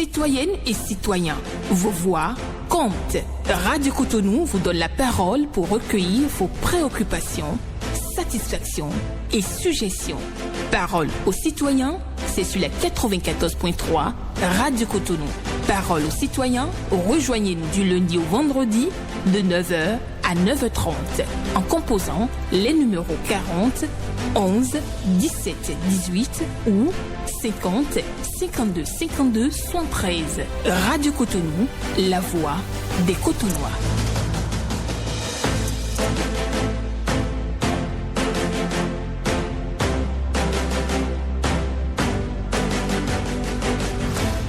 Citoyennes et citoyens, vos voix comptent. Radio Cotonou vous donne la parole pour recueillir vos préoccupations, satisfactions et suggestions. Parole aux citoyens, c'est sur la 94.3 Radio Cotonou. Parole aux citoyens, rejoignez-nous du lundi au vendredi de 9h à 9h30 en composant les numéros 40 11 17 18 ou 50 52 52 73. Radio Cotonou, la voix des Cotonois.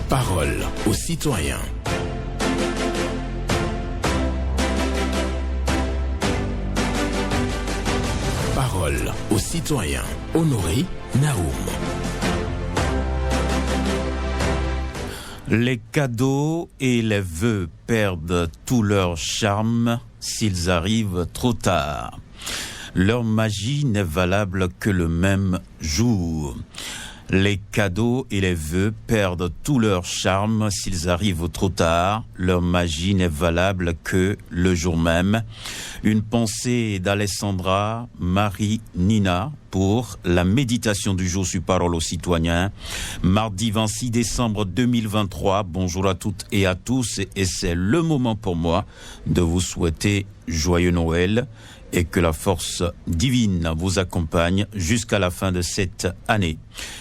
Parole aux citoyens. Parole aux citoyens. Honoré Naoum. Les cadeaux et les vœux perdent tout leur charme s'ils arrivent trop tard. Leur magie n'est valable que le même jour. Les cadeaux et les vœux perdent tout leur charme s'ils arrivent trop tard. Leur magie n'est valable que le jour même. Une pensée d'Alessandra Marie Nina pour la méditation du jour sur Parole aux citoyens. Mardi 26 décembre 2023. Bonjour à toutes et à tous. Et c'est le moment pour moi de vous souhaiter joyeux Noël. Et que la force divine vous accompagne jusqu'à la fin de cette année.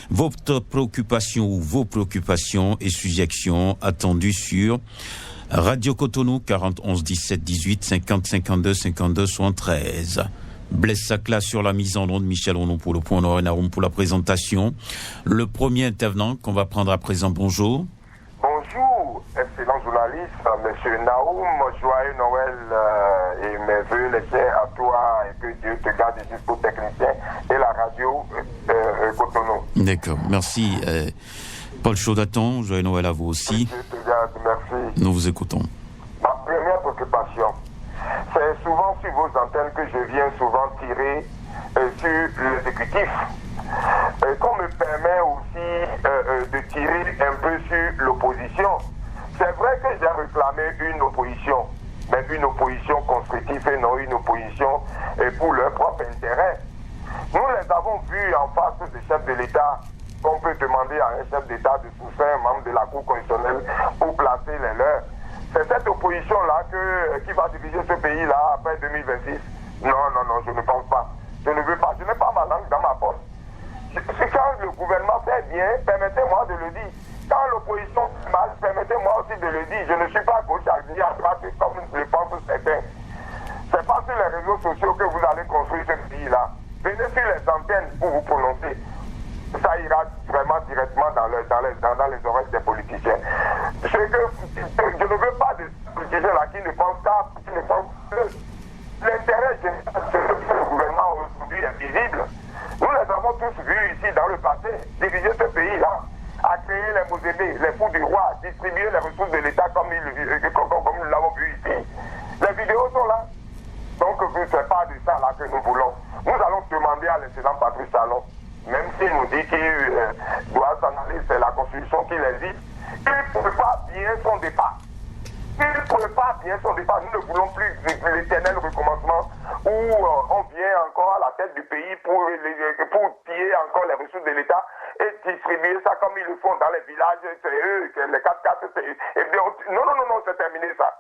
Votre préoccupation ou vos préoccupations et suggestions attendues sur Radio Cotonou 40 11 17 18 50 52 52 73. Blaise Sacla sur la mise en onde, Michel Onon pour le point Honoré Naoum pour la présentation. Le premier intervenant qu'on va prendre à présent, bonjour. Bonjour, excellent journaliste, Monsieur Naoum, joyeux Noël et mes vœux les tiens à toi et que Dieu te garde jusqu'au technicien et la radio Cotonou. D'accord, merci. Paul Chaudaton, joyeux Noël à vous aussi. Dieu te garde, merci. Nous vous écoutons. Ma première préoccupation, c'est souvent sur vos antennes que je viens souvent tirer sur l'exécutif. Qu'on me permet aussi de tirer un peu sur l'opposition. C'est vrai que j'ai réclamé une opposition, mais une opposition constructive et non une opposition pour leur propre intérêt. Nous les avons vus en face des chefs de l'État, qu'on peut demander à un chef d'État de soustraire un membre de la Cour constitutionnelle pour placer les leurs. C'est cette opposition-là qui va diriger ce pays-là après 2026. Non, je ne pense pas. Je ne veux pas. Je n'ai pas ma langue dans ma poche. C'est quand le gouvernement fait bien, permettez-moi de le dire. Quand l'opposition fait mal, permettez-moi aussi de le dire. Je ne suis pas gauche à droite comme le pensent certains. C'est pas sur les réseaux sociaux que vous allez construire ce pays-là. Venez sur les antennes pour vous prononcer. Ça ira vraiment directement dans les oreilles des politiciens. Je ne veux pas de politiciens-là qui ne pensent pas, qui ne pensent que l'intérêt général, c'est que le gouvernement aujourd'hui est visible. Nous les avons tous vus ici dans le passé, diriger ce pays-là, à créer les mausolées, les fous du roi, distribuer les ressources de l'État comme nous l'avons vu ici. Les vidéos sont là. Donc, ce n'est pas de ça là que nous voulons. Nous allons demander à l'excellent Patrice Talon, même s'il nous dit qu'il doit s'en aller, c'est la Constitution qui l'invite, il ne peut pas bien son départ. Il ne peut pas bien son départ. Nous ne voulons plus l'éternel recommencement où on vient encore à la tête du pays pour piller encore les ressources de l'État et distribuer ça comme ils le font dans les villages. C'est eux, les 4x4, c'est eux. Et bien, non, c'est terminé ça.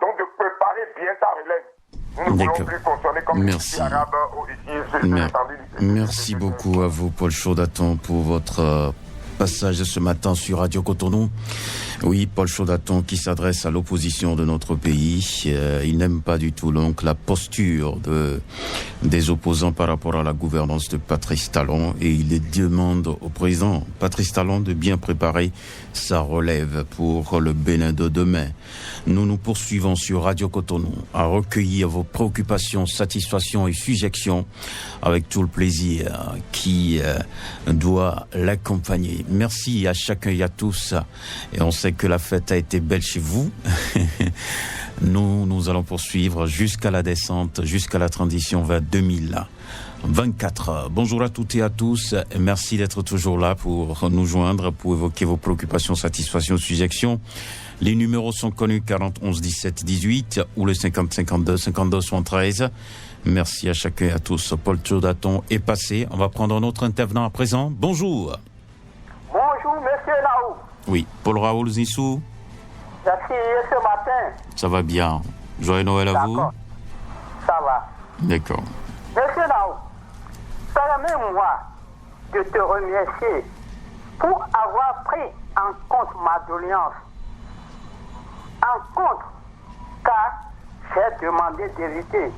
Donc de préparer bien sa relève. Nous ne voulons plus fonctionner comme les Arabes ici. Merci beaucoup à vous, Paul Chaudaton, pour votre passage ce matin sur Radio Cotonou. Oui, Paul Chaudaton qui s'adresse à l'opposition de notre pays. Il n'aime pas du tout donc la posture des opposants par rapport à la gouvernance de Patrice Talon et il demande au président Patrice Talon de bien préparer sa relève pour le Bénin de demain. Nous poursuivons sur Radio Cotonou à recueillir vos préoccupations, satisfactions et suggestions avec tout le plaisir qui doit l'accompagner. Merci à chacun et à tous. Et on sait que la fête a été belle chez vous. Nous allons poursuivre jusqu'à la descente, jusqu'à la transition vers 2000. 24. Bonjour à toutes et à tous. Merci d'être toujours là pour nous joindre, pour évoquer vos préoccupations, satisfactions, suggestions. Les numéros sont connus 40 11 17 18 ou le 50 52 52 73. Merci à chacun et à tous. Paul Tchodaton est passé. On va prendre un autre intervenant à présent. Bonjour. Bonjour, monsieur Naou. Oui, Paul Raoul Zissou. Merci ce matin. Ça va bien. Joyeux Noël à vous. Ça va. D'accord. Monsieur Naou, permets-moi de te remercier pour avoir pris en compte ma doléance. En compte, car j'ai demandé d'éviter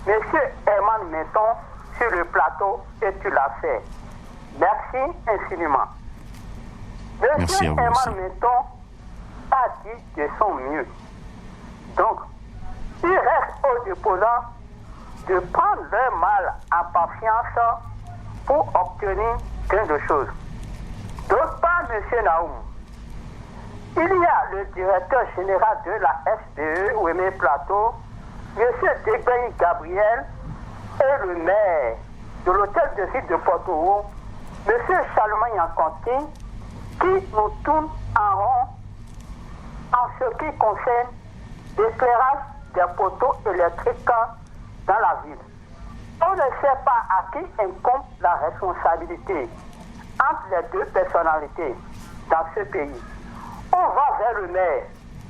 monsieur Herman Menton sur le plateau et tu l'as fait. Merci infiniment. Merci à Monsieur vous Herman aussi. Menton a dit de son mieux. Donc, il reste aux déposants de prendre leur mal en patience pour obtenir plein de choses. D'autre part, M. Naoum, il y a le directeur général de la SDE, Ouémé Plateau, M. Degbaï Gabriel, et le maire de l'hôtel de ville de Porto, M. Salomon Yankanti, qui nous tournent en rond en ce qui concerne l'éclairage des poteaux électriques dans la ville. On ne sait pas à qui incombe la responsabilité entre les deux personnalités dans ce pays. On va vers le maire.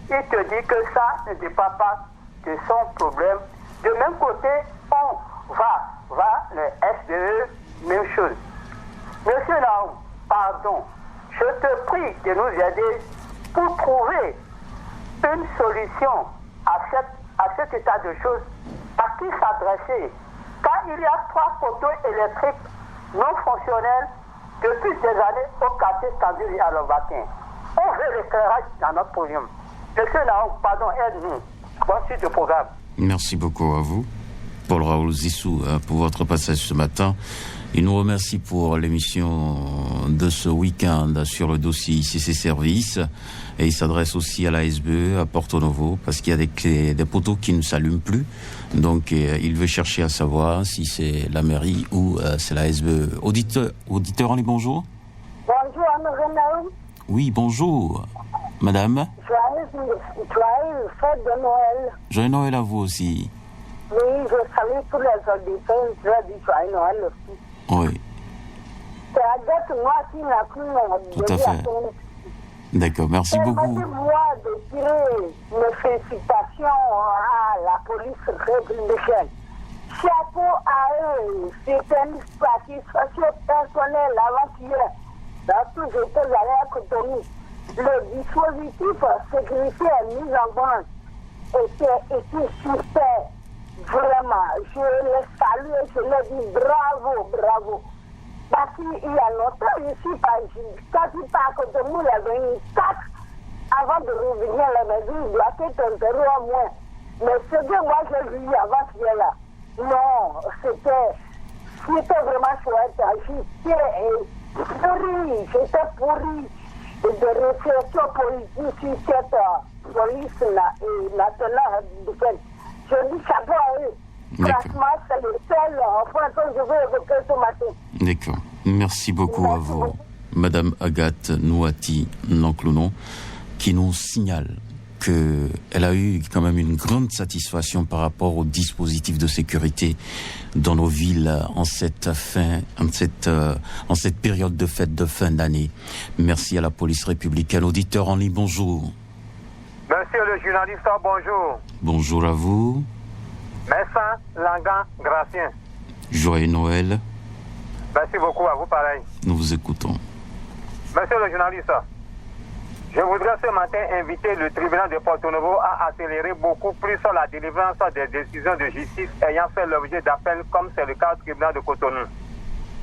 Il te dit que ça ne dépend pas de son problème. De même côté, on va le SDE, même chose. Monsieur Naoum, pardon, je te prie de nous aider pour trouver une solution à cet état de choses. À qui s'adresser? Car il y a 3 poteaux électriques non fonctionnels depuis des années au quartier Tanduri à Lobatin. On veut l'éclairage dans notre podium. Monsieur Naoum, pardon, aide-nous. Bonne suite de programme. Merci beaucoup à vous, Paul Raoul Zissou, pour votre passage ce matin. Il nous remercie pour l'émission de ce week-end sur le dossier ICC Service. Et il s'adresse aussi à la SBE, à Porto Novo, parce qu'il y a des poteaux qui ne s'allument plus. Donc, il veut chercher à savoir si c'est la mairie ou c'est la SBE. Auditeur en ligne, bonjour. Bonjour, Honoré Naoum. Oui, bonjour, madame. Joyeux fête de Noël. Joyeux Noël à vous aussi. Oui, je salue tous les auditeurs, je dis joyeux Noël aussi. Oui, C'est Agathe moi qui n'a plus tout à fait. D'accord, merci beaucoup. Permettez-moi de tirer mes félicitations à la police républicaine. Chapeau à eux, c'est une satisfaction personnelle avant-hier. Lorsque j'étais allé à Cotonou, le dispositif sécuritaire mis en branche était super. Vraiment, je les salue et je leur dis bravo, bravo. Parce qu'il y a longtemps, ici, quand il part à Cotonou, il y avait une taxe. Avant de revenir à la maison, il doit être un zéro à moins. Mais ce que moi j'ai vu avant-hier là, non, c'était vraiment chouette. J'étais pourri de réflexion politique sur cette police nationale républicaine. Je dis chapeau à eux. Franchement, c'est le seul point que je veux évoquer ce matin. D'accord. Merci beaucoup à vous, madame Agathe Nouati Nanclounon, qui nous signale qu'elle a eu quand même une grande satisfaction par rapport au dispositif de sécurité dans nos villes en cette période de fête de fin d'année. Merci à la police républicaine. Auditeur en ligne, bonjour. Monsieur le journaliste, bonjour. Bonjour à vous. Messin Langan Gracien. Joyeux Noël. Merci beaucoup à vous, pareil. Nous vous écoutons. Monsieur le journaliste, je voudrais ce matin inviter le tribunal de Porto Novo à accélérer beaucoup plus sur la délivrance des décisions de justice ayant fait l'objet d'appel, comme c'est le cas au tribunal de Cotonou.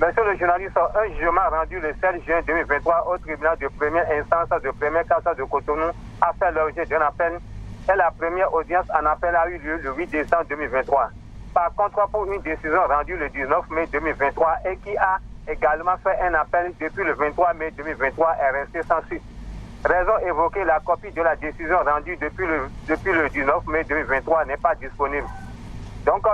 Monsieur le journaliste, un jugement rendu le 16 juin 2023 au tribunal de première instance de première classe de Cotonou a fait l'objet d'un appel et la première audience en appel a eu lieu le 8 décembre 2023. Par contre, pour une décision rendue le 19 mai 2023 et qui a également fait un appel depuis le 23 mai 2023 est resté sans suite. Raison évoquée, la copie de la décision rendue depuis le 19 mai 2023 n'est pas disponible. Donc,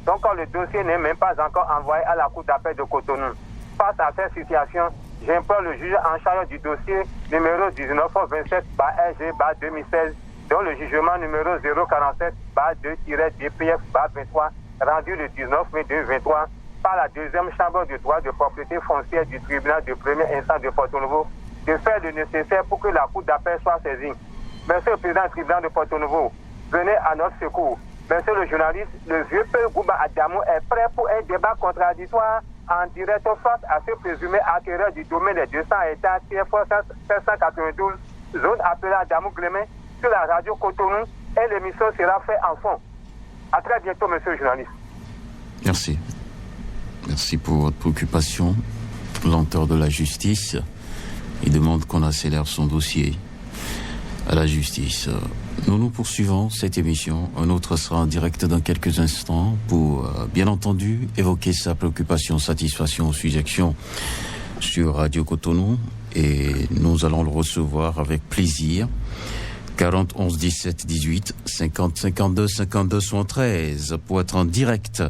Donc le dossier n'est même pas encore envoyé à la Cour d'appel de Cotonou. Face à cette situation, j'implore le juge en charge du dossier numéro 1927-RG-2016, dont le jugement numéro 047-2-DPF-23, rendu le 19 mai 2023 par la deuxième chambre de droit de propriété foncière du tribunal de première instance de Porto-Novo, de faire le nécessaire pour que la Cour d'appel soit saisie. Monsieur le président du tribunal de Porto-Novo, venez à notre secours. Monsieur le journaliste, le vieux peuple Gouba Adjamou est prêt pour un débat contradictoire en direct face à ce présumé acquéreur du domaine des 200 hectares TF 792, zone appelée Adjamou Glémé, sur la radio Cotonou, et l'émission sera faite en fond. À très bientôt, monsieur le journaliste. Merci. Merci pour votre préoccupation. Lenteur de la justice. Il demande qu'on accélère son dossier à la justice. Nous poursuivons cette émission. Un autre sera en direct dans quelques instants pour, bien entendu, évoquer sa préoccupation, satisfaction ou suggestion sur Radio Cotonou. Et nous allons le recevoir avec plaisir. 40 11 17 18 50 52 52 73 pour être en direct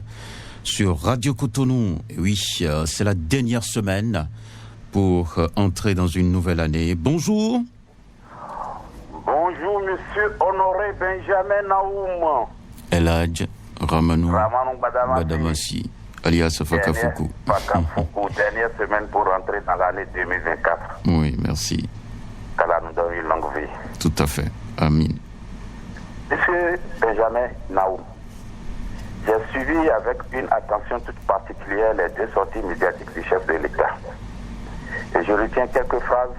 sur Radio Cotonou. Et oui, c'est la dernière semaine pour entrer dans une nouvelle année. Bonjour. Bonjour, monsieur Honoré Benjamin Naoum. Eladj Ramanou Badamassi, alias Fakafuku. Fakafuku, dernière semaine pour entrer dans l'année 2024. Oui, merci. Qu'Allah nous donne une longue vie. Tout à fait. Amin. Monsieur Benjamin Naoum, j'ai suivi avec une attention toute particulière les deux sorties médiatiques du chef de l'État. Et je retiens quelques phrases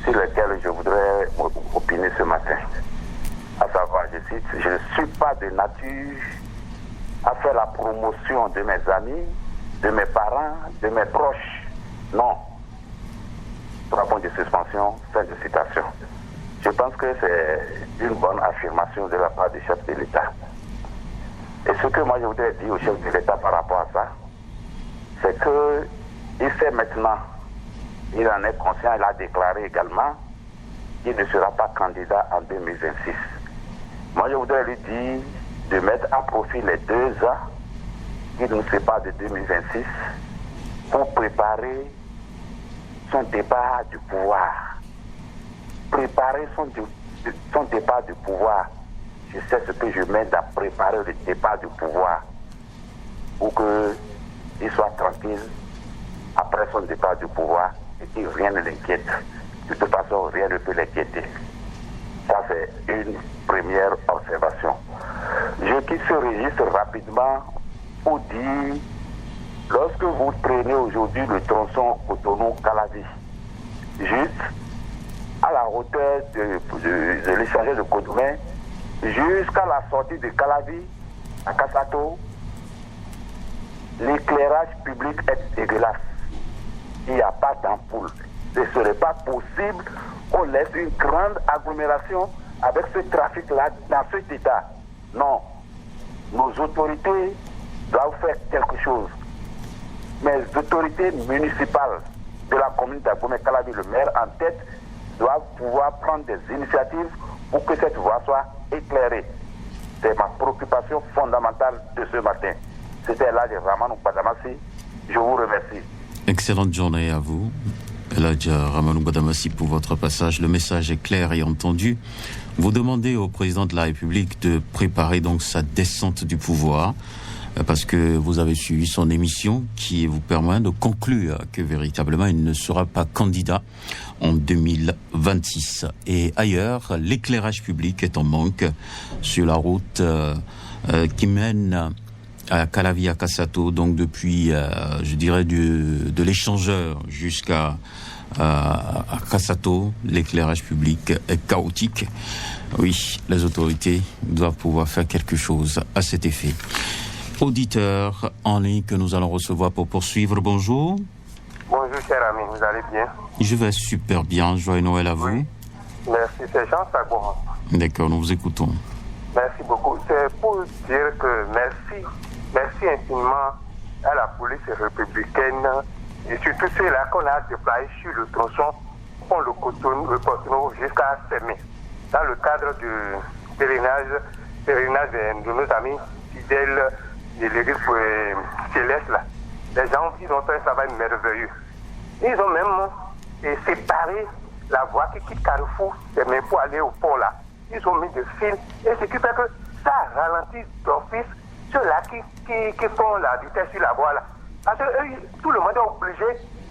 sur lesquelles je voudrais opiner ce matin. À savoir, je cite, « Je ne suis pas de nature à faire la promotion de mes amis, de mes parents, de mes proches. Non. » 3 points de suspension, fin de citation. Je pense que c'est une bonne affirmation de la part du chef de l'État. Et ce que moi je voudrais dire au chef de l'État par rapport à ça, c'est qu'il sait maintenant, il en est conscient, il a déclaré également qu'il ne sera pas candidat en 2026. Moi je voudrais lui dire de mettre à profit les 2 ans qui nous séparent de 2026 pour préparer son départ du pouvoir. Préparer son départ du pouvoir. Je sais ce que je mets dans préparer le départ du pouvoir pour qu'il soit tranquille après son départ du pouvoir et que rien ne l'inquiète. De toute façon, rien ne peut l'inquiéter. Ça, c'est une première observation. Je quitte ce registre rapidement pour dire, lorsque vous prenez aujourd'hui le tronçon Cotonou-Calavi, juste à la hauteur de l'échangeur de Cotonou, jusqu'à la sortie de Calavi à Kassato, l'éclairage public est dégueulasse. Il n'y a pas d'ampoule. Ce ne serait pas possible qu'on laisse une grande agglomération avec ce trafic-là dans cet état. Non. Nos autorités doivent faire quelque chose. Mais les autorités municipales de la commune d'Agomé-Calavi, le maire en tête, doivent pouvoir prendre des initiatives pour que cette voie soit éclairée. C'est ma préoccupation fondamentale de ce matin. C'était là de Ramanou Badamassi. Je vous remercie. Excellente journée à vous. Eladj Ramanou Badamassi, pour votre passage. Le message est clair et entendu. Vous demandez au président de la République de préparer donc sa descente du pouvoir, parce que vous avez suivi son émission qui vous permet de conclure que véritablement il ne sera pas candidat en 2026. Et ailleurs, l'éclairage public est en manque sur la route qui mène à Calavi à Kassato, donc depuis, je dirais, de l'échangeur jusqu'à Kassato, l'éclairage public est chaotique. Oui, les autorités doivent pouvoir faire quelque chose à cet effet. Auditeur en ligne que nous allons recevoir pour poursuivre. Bonjour. Bonjour, cher ami, vous allez bien? Je vais super bien. Joyeux Noël à vous. Oui. Merci, c'est Jean Sagoran. D'accord, nous vous écoutons. Merci beaucoup. C'est pour dire que merci infiniment à la police républicaine et surtout ceux-là qu'on a déployés sur le tronçon pont le Cotonou jusqu'à Sémé, dans le cadre du pèlerinage de nos amis fidèles de l'église céleste là, les gens, ils ont fait un travail merveilleux. Ils ont même séparé la voie qui quitte Carrefour, mais pour aller au port là. Ils ont mis des fils, et ce qui fait que ça ralentit d'office ceux-là qui font la vitesse sur la voie là. Parce que tout le monde est obligé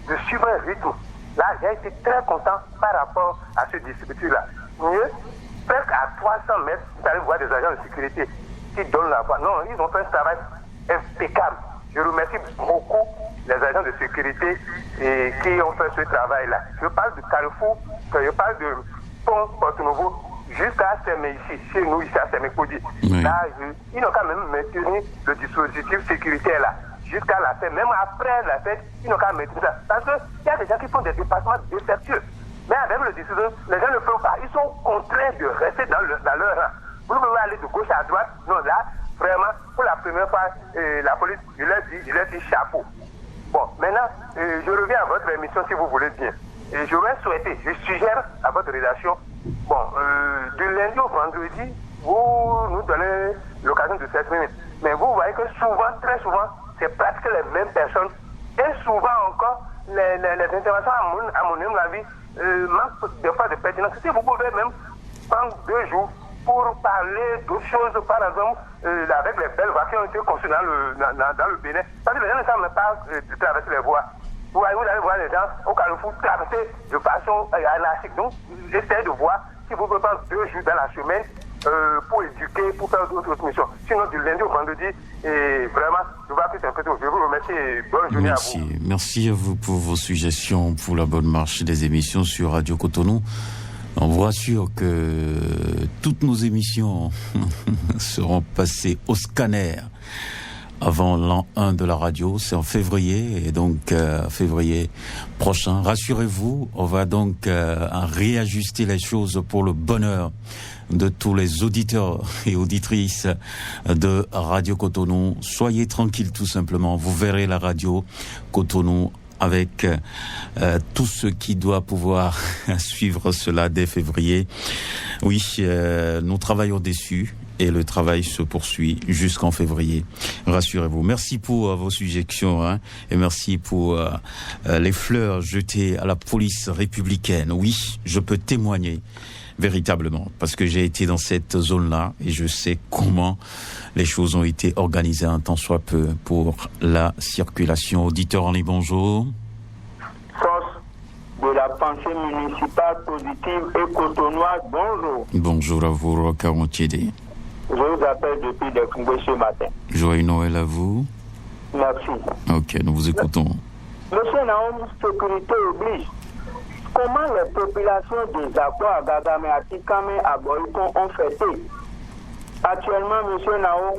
de suivre un rythme. Là, j'ai été très content par rapport à ce dispositif-là. Mieux, presque à 300 mètres, vous allez voir des agents de sécurité qui donnent la voie. Non, ils ont fait un travail impeccable. Je remercie beaucoup les agents de sécurité qui ont fait ce travail-là. Je parle de Carrefour, je parle de Pont Porto-Novo, jusqu'à Sémé ici, chez nous, ici à Sémé-Kodi. Oui. Là, ils n'ont quand même maintenu le dispositif sécuritaire là, jusqu'à la fête. Même après la fête, ils n'ont qu'à maintenir ça. Parce qu'il y a des gens qui font des dépassements défectueux. Mais avec le dispositif, les gens ne le font pas. Ils sont contraints de rester dans leur rang. Vous pouvez aller de gauche à droite. Non, là, vraiment, pour la première fois, la police, je leur dis chapeau. Bon, maintenant, je reviens à votre émission si vous voulez bien. Et j'aurais souhaité, je suggère à votre rédaction, bon, du lundi au vendredi, vous nous donnez l'occasion de s'exprimer. Mais vous voyez que souvent, très souvent, c'est presque les mêmes personnes. Et souvent encore, les interventions, à mon humble avis, manquent des fois de pertinence. Si vous pouvez même prendre 2 jours pour parler d'autres choses, par exemple, avec les belles voies qui ont été construites dans le Bénin. Parce que les gens ne savent même pas traverser les voies. Vous allez voir les gens au Carrefour traverser de façon anarchique. Donc, essayez de voir si vous pouvez prendre 2 jours dans la semaine pour éduquer, pour faire d'autres missions. Sinon, du lundi au vendredi, et vraiment, je vais plus un peu. Je vous remercie et bonne journée à vous. Merci à vous pour vos suggestions, pour la bonne marche des émissions sur Radio Cotonou. On vous rassure que toutes nos émissions seront passées au scanner avant l'an 1 de la radio. C'est en février, et donc février prochain. Rassurez-vous, on va donc réajuster les choses pour le bonheur de tous les auditeurs et auditrices de Radio Cotonou. Soyez tranquilles tout simplement. Vous verrez la radio Cotonou avec tout ce qui doit pouvoir suivre cela dès février. Oui, nous travaillons dessus et le travail se poursuit jusqu'en février. Rassurez-vous. Merci pour vos suggestions et merci pour les fleurs jetées à la police républicaine. Oui, je peux témoigner véritablement, parce que j'ai été dans cette zone-là et je sais comment les choses ont été organisées un tant soit peu pour la circulation. Auditeur en ligne, bonjour. Force de la pensée municipale positive et cotonoise, bonjour. Bonjour à vous, Rocarontiédé. Je vous appelle depuis le Congo ce matin. Joyeux Noël à vous. Merci. Ok, nous vous écoutons. Monsieur Naoum, sécurité oblige. Comment les populations des Aqua, Gagame, Atikame, à Boycon ont fêté? Actuellement, monsieur Naoum,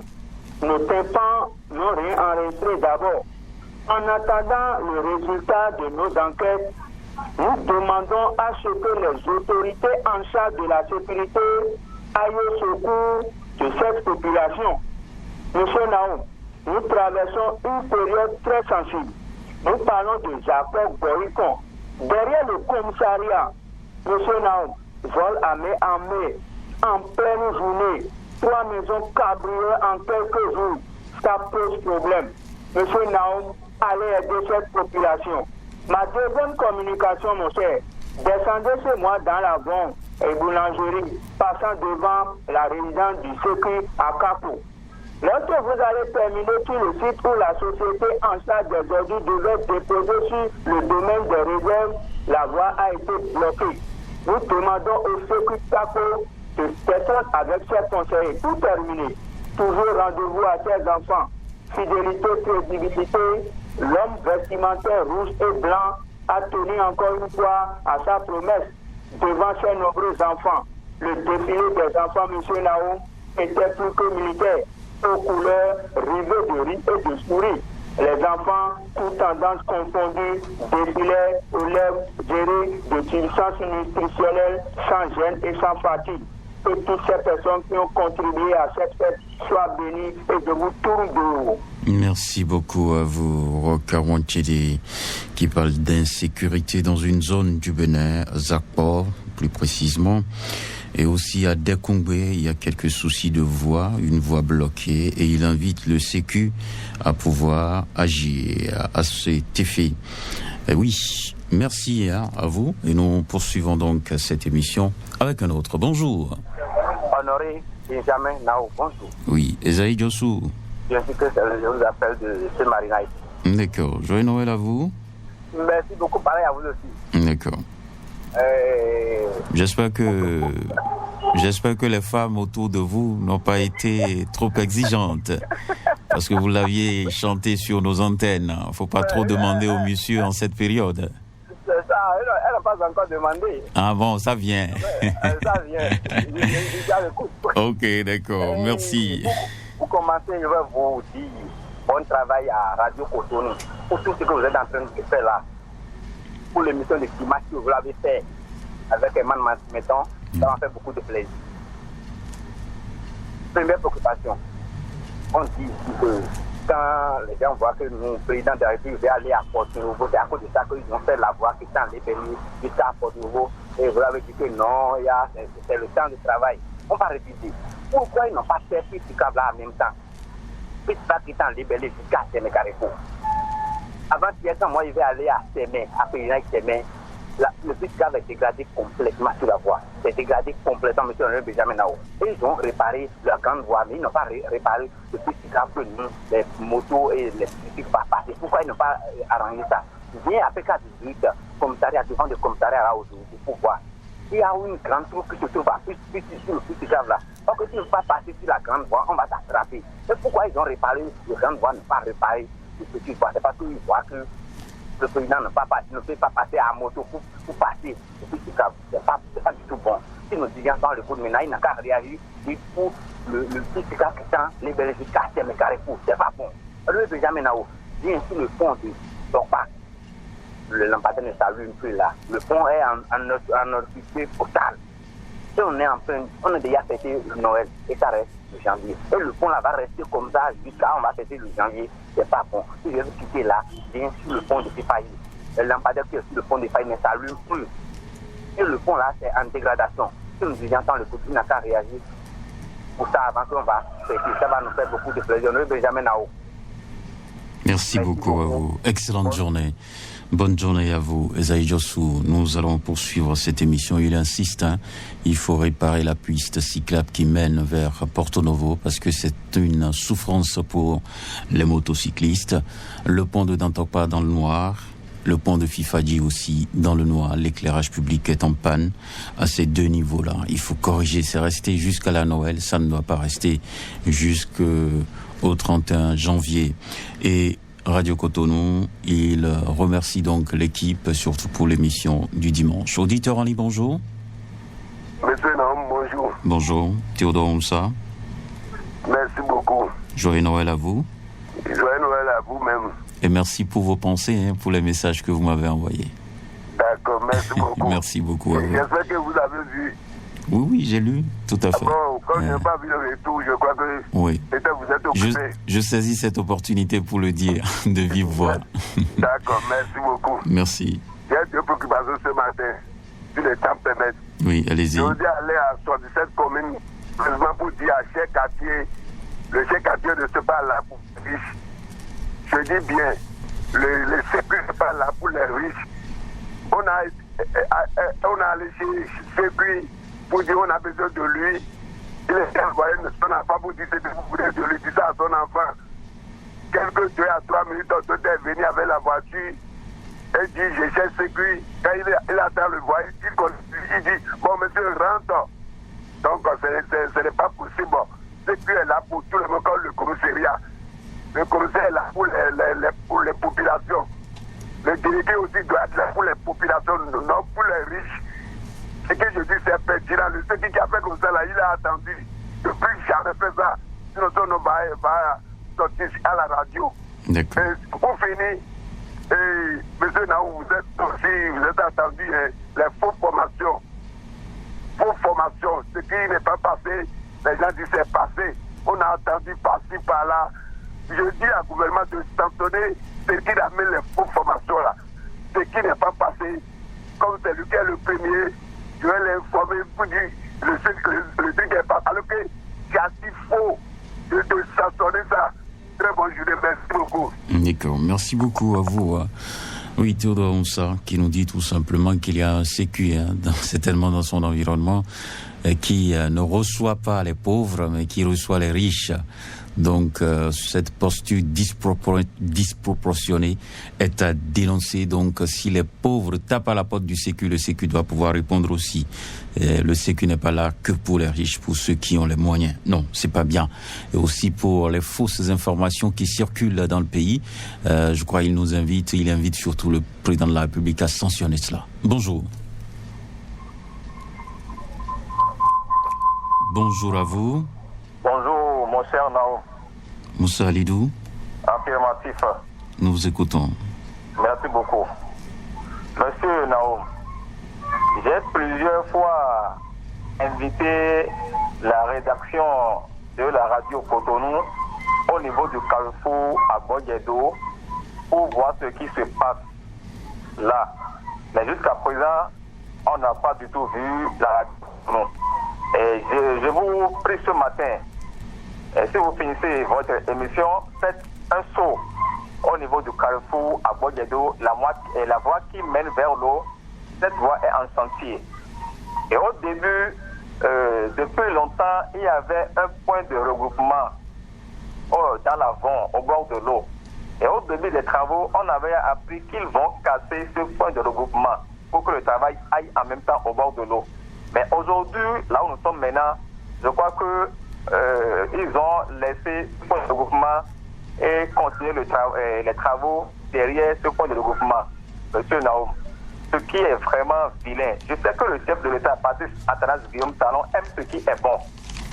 nos tympans n'ont rien enregistré d'abord. En attendant le résultat de nos enquêtes, nous demandons à ce que les autorités en charge de la sécurité aillent au secours de cette population. Monsieur Naoum, nous traversons une période très sensible. Nous parlons de Jacob Boycon. Derrière le commissariat, monsieur Naoum, vol à main en pleine journée, 3 maisons cabriolées en quelques jours, ça pose problème. Monsieur Naoum, allez aider cette population. Ma deuxième communication, mon cher, descendez chez moi dans la bombe et boulangerie, passant devant la résidence du sécu à Capo. Lorsque vous allez terminer tout le site où la société en charge des ordures devait déposer sur le domaine des réserves, la voie a été bloquée. Nous demandons au sécu Capo de personnes avec ses conseillers. Tout terminé. Toujours rendez-vous à ses enfants. Fidélité, crédibilité, l'homme vestimentaire rouge et blanc a tenu encore une fois à sa promesse devant ses nombreux enfants. Le défilé des enfants, M. Naoum, était plus que militaire, aux couleurs rivées de riz et de souris. Les enfants, toutes tendances confondues, défilaient aux lèvres gérées de substances nutritionnelles sans gêne et sans fatigue. Que toutes ces personnes qui ont contribué à cette fête soient bénies et je vous tourne de haut. Merci beaucoup à vous, Rocarontiédé, qui parle d'insécurité dans une zone du Bénin, Zakpor, plus précisément. Et aussi à Dekongbe, il y a quelques soucis de voix, une voix bloquée, et il invite le Sécu à pouvoir agir à cet effet. Et oui, merci à vous, et nous poursuivons donc cette émission avec un autre. Bonjour. Honoré Benjamin Nao, bonjour. Oui, Esaïe Diossou. Bien sûr que je vous appelle de ce Marina. D'accord. Joyeux Noël à vous. Merci beaucoup, pareil à vous aussi. D'accord. J'espère que les femmes autour de vous n'ont pas été trop exigeantes. Parce que vous l'aviez chanté sur nos antennes. Il ne faut pas trop demander aux messieurs en cette période. Ça, elle n'a pas encore demandé. Ah bon, ça vient. Ça vient. Ok, d'accord. Merci. Pour commencer, je vais vous dire bon travail à Radio Cotonou. Pour tout ce que vous êtes en train de faire là. Pour l'émission de climat que vous l'avez fait avec Eman Meton, ça m'a fait beaucoup de plaisir. Première préoccupation, on dit que quand les gens voient que le président de la République veut aller à Porto-Nouveau, c'est à cause de ça qu'ils ont fait la voie qui est en Libérie jusqu'à Porto-Nouveau, et vous avez dit que non, c'est le temps de travail. On va réviser. Pourquoi ils n'ont pas fait plus de câbles là en même temps? Plus ça qui est en Libérie jusqu'à Séné-Carrefour. Avant-hier, quand moi, je vais aller à Sémé, à Périnay-Sémé, le petit câble est dégradé complètement sur la voie. C'est dégradé complètement, monsieur Honoré Benjamin Nao. Et ils ont réparé la grande voie, mais ils n'ont pas réparé le petit câble que nous, les motos et les petits vont passer. Pourquoi ils n'ont pas arrangé ça? Viens après 4-18, commissariat, devant le commissariat là aujourd'hui, pour voir. Il y a une grande trou qui se trouve à plus sur le petit câble là. Donc, si tu ne veux pas passer sur la grande voie, on va t'attraper. Et pourquoi ils ont réparé la grande voie, ne pas réparer le petit voie? C'est parce qu'ils voient que le président ne peut pas passer à moto pour passer le petit câble. C'est pas du tout bon. Si nos dirigeants sont le coup de ménage, ils n'ont qu'à réagir pour le petit câble qui sont libéré jusqu'à Séné-Carrefour. C'est pas bon. Le Benjamin Nao vient sur le pont de Dorpa. Le lampadaire ne s'allume plus là. Le pont est en orbité totale. Et on a déjà fêté le Noël et ça reste le janvier. Et le pont là va rester comme ça jusqu'à on va fêter le janvier. C'est pas bon. Si je veux quitter là, viens sur le pont de Fifaï. Le lampadaire qui est sur le pont de Fifaï ne s'allume plus. Et le pont là, c'est en dégradation. Si nous disons le coup, il n'a qu'à réagir. Pour ça, avant qu'on va fêter, ça va nous faire beaucoup de plaisir. Nous, Benjamin Nao. Merci beaucoup à vous. Excellente journée. Bonne journée à vous, Esaïe Diossou. Nous allons poursuivre cette émission. Il insiste, il faut réparer la piste cyclable qui mène vers Porto-Novo parce que c'est une souffrance pour les motocyclistes. Le pont de Dantokpa dans le noir, le pont de Fifadji aussi dans le noir. L'éclairage public est en panne à ces deux niveaux-là. Il faut corriger, c'est resté jusqu'à la Noël, ça ne doit pas rester jusqu'au 31 janvier. Et Radio Cotonou, il remercie donc l'équipe, surtout pour l'émission du dimanche. Auditeur en ligne, bonjour. Monsieur Naum, bonjour. Bonjour, Théodore Oumsa. Merci beaucoup. Joyeux Noël à vous. Joyeux Noël à vous-même. Et merci pour vos pensées, pour les messages que vous m'avez envoyés. D'accord, merci beaucoup. Merci beaucoup à vous. J'espère que vous avez vu. Oui, j'ai lu, tout à fait. Bon, quand je n'ai pas vu le retour, je crois que peut-être vous êtes occupé. Je saisis cette opportunité pour le dire de vive voix. D'accord, merci beaucoup. Merci. J'ai deux préoccupations ce matin, si le temps permet. Oui, allez-y. Je voudrais aller à 77 communes, précisément pour dire à chaque quartier, le chef quartier ne se pas là pour les riches. Je dis bien, le sécu n'est pas là pour les riches. On a allé chez sécu pour dire on a besoin de lui. Il est envoyé son enfant pour dire que vous voulez de lui, dit ça à son enfant. Quelques 2 à 3 minutes, on est venu avec la voiture et dit je cherche sécu. Quand il attend le voyage, il dit bon monsieur rentre. Donc ce n'est pas possible. Sécu est là pour tout le monde comme le commissariat. Le commissaire est là pour les populations. Le délégué aussi doit être là pour les populations, non pour les riches. Ce que je dis, c'est pertinent. Ce qui a fait comme ça, là, il a attendu. Depuis que j'avais fait ça, sinon on va sortir à la radio. D'accord. Pour finir, monsieur Naou, vous êtes attendu les fausses formations. Fausses formations, ce qui n'est pas passé, les gens disent c'est passé. On a entendu par-ci, par-là. Je dis au gouvernement de sanctionner ce qui amène les fausses formations là. Ce qui n'est pas passé, comme c'est lui qui est le premier, je vais l'informer pour dire le truc est pas. Alors que c'est assez faux de sanctionner ça. Très bonne journée, merci beaucoup. D'accord, merci beaucoup à vous. Oui, Théodore Moussa qui nous dit tout simplement qu'il y a un sécu certainement dans son environnement qui ne reçoit pas les pauvres mais qui reçoit les riches. Donc cette posture disproportionnée est à dénoncer. Donc si les pauvres tapent à la porte du sécu, le sécu doit pouvoir répondre aussi. Le sécu n'est pas là que pour les riches, pour ceux qui ont les moyens. Non, c'est pas bien. Et aussi pour les fausses informations qui circulent dans le pays. Je crois qu'il invite surtout le président de la République à sanctionner cela. Bonjour. Bonjour à vous. Bonjour, mon cher Nao. Moussa Alidou. Affirmatif. Nous vous écoutons. Merci beaucoup. Monsieur Nao, j'ai plusieurs fois invité la rédaction de la radio Cotonou au niveau du Carrefour à Boyedo pour voir ce qui se passe là. Mais jusqu'à présent, on n'a pas du tout vu la radio Cotonou. Et je vous prie ce matin, et si vous finissez votre émission, faites un saut au niveau du Carrefour à Boyedo, la voie qui mène vers l'eau. Cette voie est en chantier. Et au début, depuis longtemps, il y avait un point de regroupement dans l'avant, au bord de l'eau. Et au début des travaux, on avait appris qu'ils vont casser ce point de regroupement pour que le travail aille en même temps au bord de l'eau. Mais aujourd'hui, là où nous sommes maintenant, je crois que ils ont laissé ce point de regroupement et continuer les travaux derrière ce point de regroupement. Monsieur Naoum, ce qui est vraiment vilain, je sais que le chef de l'État, Patrice Athanas Guillaume Talon, aime ce qui est bon.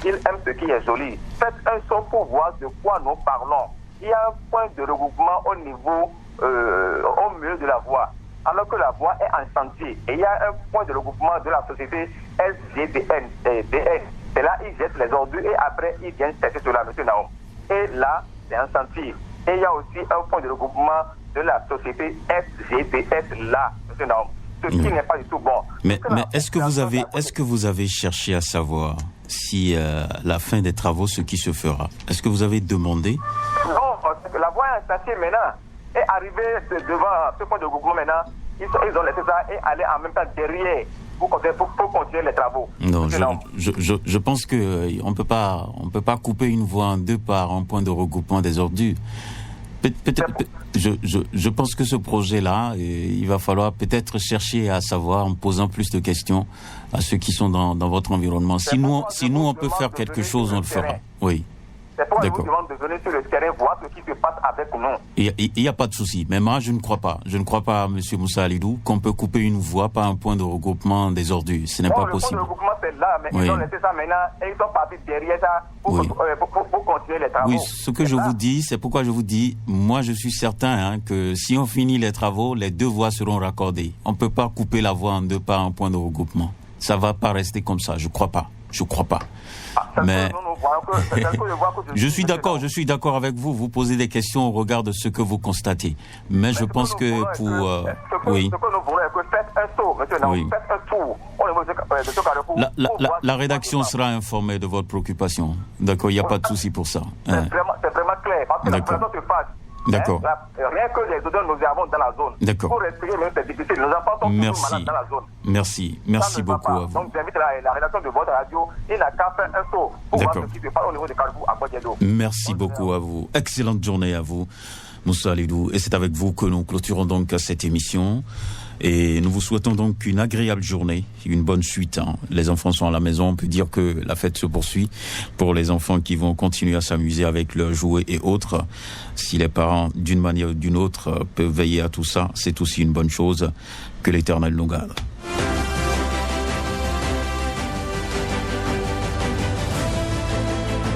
Il aime ce qui est joli. Faites un saut pour voir de quoi nous parlons. Il y a un point de regroupement au niveau, au milieu de la voie, alors que la voie est en chantier. Et il y a un point de regroupement de la société SGDN. Et là, ils jettent les ordures et après, ils viennent chercher cela, monsieur Naoum. Et là, c'est un chantier. Et il y a aussi un point de regroupement de la société SGDS là, monsieur Naoum. Ce qui n'est pas du tout bon. Mais est-ce que vous avez cherché à savoir si la fin des travaux, ce qui se fera? Est-ce que vous avez demandé? Non, la voie est en chantier maintenant. Et arrivé devant ce point de regroupement maintenant, ils ont laissé ça et aller en même temps derrière pour continuer les travaux. Non, je pense que on peut pas couper une voie en deux par un point de regroupement des ordures. Je pense que ce projet-là, il va falloir peut-être chercher à savoir en posant plus de questions à ceux qui sont dans votre environnement. Si nous on peut faire quelque chose, on le fera. Oui. C'est pourquoi je vous demande de venir sur le terrain voir ce qui se passe avec nous. Il n'y a pas de souci. Mais moi, je ne crois pas. Je ne crois pas, M. Moussa Alidou, qu'on peut couper une voie par un point de regroupement des ordures. Ce n'est pas possible. Le point de regroupement, c'est là, mais ils ont laissé ça maintenant et ils sont partis derrière ça pour continuer les travaux. Oui, ce que je vous dis, c'est pourquoi je vous dis, moi, je suis certain que si on finit les travaux, les deux voies seront raccordées. On ne peut pas couper la voie en deux par un point de regroupement. Ça ne va pas rester comme ça. Je ne crois pas. Mais je suis d'accord avec vous. Vous posez des questions au regard de ce que vous constatez. Mais je pense que pour oui. Ce que nous voulons, que faites un tour, monsieur, oui. Faites un tour au niveau de ce carrefour. La rédaction sera informée de votre préoccupation. D'accord, il n'y a pas de souci pour ça. C'est vraiment clair. Parce que la présentation se passe. D'accord. Rien que les odeurs nous avons dans la zone. D'accord. Pour respirer, même c'est difficile. Nos enfants sont toujours malades dans la zone. Merci beaucoup à vous. Donc j'invite la rédaction de votre radio et la CAF un saut pour voir ce qui se passe au niveau de Carrefour à Boyedo. Merci beaucoup à vous. Excellente journée à vous, Moussa Alidou. Et c'est avec vous que nous clôturons donc cette émission. Et nous vous souhaitons donc une agréable journée, une bonne suite. Les enfants sont à la maison, on peut dire que la fête se poursuit pour les enfants qui vont continuer à s'amuser avec leurs jouets et autres. Si les parents, d'une manière ou d'une autre, peuvent veiller à tout ça, c'est aussi une bonne chose. Que l'Éternel nous garde.